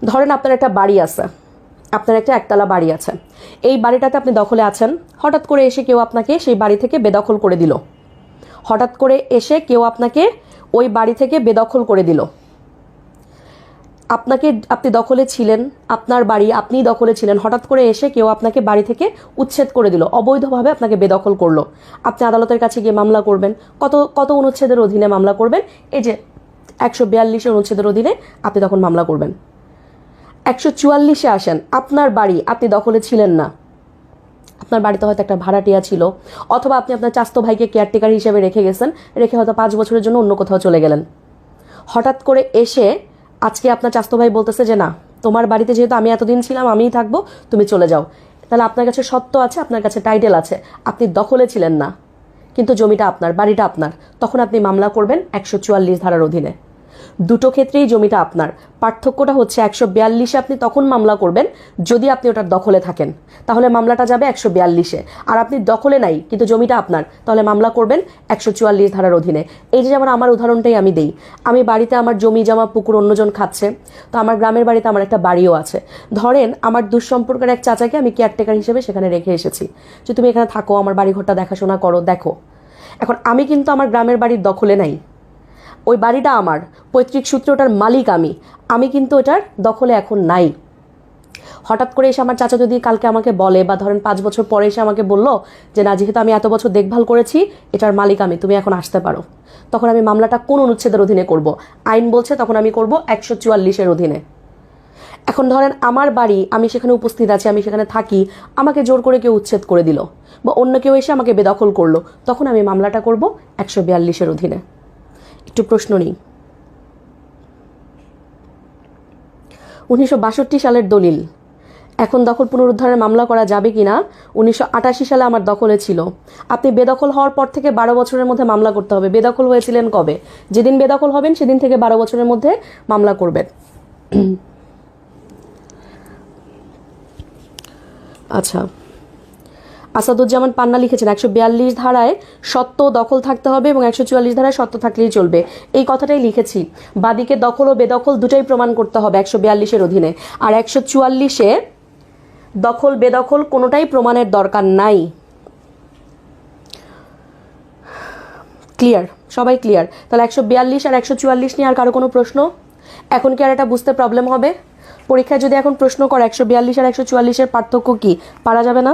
ধরেন আপনার একটা বাড়ি আছে, আপনার একটা একতলা বাড়ি আছে, এই বাড়িটাতে আপনি দখলে আছেন, হঠাৎ করে এসে কেউ আপনাকে সেই বাড়ি থেকে বেদখল করে দিল, হঠাৎ করে এসে কেউ আপনাকে ওই বাড়ি থেকে বেদখল করে দিল। আপনি দখলে ছিলেন, আপনার বাড়ি আপনি দখলে ছিলেন, হঠাৎ করে এসে কেউ আপনাকে বাড়ি থেকে উচ্ছেদ করে দিল, অবৈধভাবে আপনাকে বেদখল করলো। আপনি আদালতের কাছে গিয়ে মামলা করবেন। কত অনুচ্ছেদের অধীনে মামলা করবেন? এই যে 142 অনুচ্ছেদের অধীনে আপনি তখন মামলা করবেন। 144-এ আসেন, আপনার বাড়ি, আপনি দখলে ছিলেন না, আপনার বাড়িতে হয়তো একটা ভাড়াটিয়া ছিল, অথবা আপনি আপনার চাস্তো ভাইকে কেয়ারটেকার হিসেবে রেখে গেছেন, রেখে হয়তো 5 বছরের জন্য অন্য কোথাও চলে গেলেন। হঠাৎ করে এসে আজকে আপনার চাস্তো ভাই বলতেছে যে না, তোমার বাড়িতে যেহেতু আমি এতদিন ছিলাম, আমিই থাকবো, তুমি চলে যাও। তাহলে আপনার কাছে সত্ত্ব আছে, আপনার কাছে টাইটেল আছে, আপনি দখলে ছিলেন না, কিন্তু জমিটা আপনার, বাড়িটা আপনার। তখন আপনি মামলা করবেন 144 ধারার অধীনে। দুটো ক্ষেত্রেই জমিটা আপনার। পার্থক্যটা হচ্ছে 142-এ আপনি তখন মামলা করবেন যদি আপনি ওটার দখলে থাকেন, তাহলে মামলাটা যাবে 142-এ। আর আপনি দখলে নাই কিন্তু জমিটা আপনার, তাহলে মামলা করবেন 144 ধারার অধীনে। এই যে যেমন আমার উদাহরণটাই আমি দেই, আমি বাড়িতে আমার জমি জমা পুকুর অন্যজন খাচ্ছে, তো আমার গ্রামের বাড়িতে আমার একটা বাড়িও আছে। ধরেন আমার দুঃসম্পর্কের এক চাচাকে আমি কেয়ারটেকার হিসেবে সেখানে রেখে এসেছি, যে তুমি এখানে থাকো, আমার বাড়িঘরটা দেখাশোনা করো, দেখো। এখন আমি কিন্তু আমার গ্রামের বাড়ির দখলে নাই, ওই বাড়িটা আমার, পৈতৃক সূত্রে ওটার মালিক আমি কিন্তু ওটার দখলে এখন নাই। হঠাৎ করে এসে আমার চাচা যদি কালকে আমাকে বলে, বা ধরেন 5 বছর পরে এসে আমাকে বললো যে না, যেহেতু আমি এত বছর দেখভাল করেছি, এটার মালিক আমি, তুমি এখন আসতে পারো, তখন আমি মামলাটা কোন অনুচ্ছেদের অধীনে করব? আইন বলছে তখন আমি করব 144-এর অধীনে। এখন ধরেন আমার বাড়ি, আমি সেখানে উপস্থিত আছি, আমি সেখানে থাকি, আমাকে জোর করে কেউ উচ্ছেদ করে দিল, বা অন্য কেউ এসে আমাকে বেদখল করলো, তখন আমি মামলাটা করব 142-এর অধীনে। একটু প্রশ্ন নেই। 1962 সালের দলিল, এখন দখল পুনরুদ্ধারের মামলা করা যাবে কিনা? 1988 সালে আমার দখলে ছিল। আপনি বেদখল হওয়ার পর থেকে 12 বছরের মধ্যে মামলা করতে হবে। বেদখল হয়েছিলেন কবে? যেদিন বেদখল হবেন সেদিন থেকে 12 বছরের মধ্যে মামলা করবেন। আচ্ছা, আসাদুজ্জামান পান্না লিখেছেন 142 ধারায় সত্য দখল থাকতে হবে এবং 144 ধারায় সত্য থাকলেই চলবে। এই কথাটাই লিখেছি। বাদীকে দখল ও বেদখল দুটাই প্রমাণ করতে হবে 142-এর অধীনে, আর 144-এ দখল বেদখল কোনোটাই প্রমাণের দরকার নাই। ক্লিয়ার? সবাই ক্লিয়ার? তাহলে 142 আর 144 নিয়ে আর কারো কোনো প্রশ্ন? এখন কি আর এটা বুঝতে প্রবলেম হবে? পরীক্ষায় যদি এখন প্রশ্ন করে 142 আর 144-এর পার্থক্য কি, পারা যাবে না?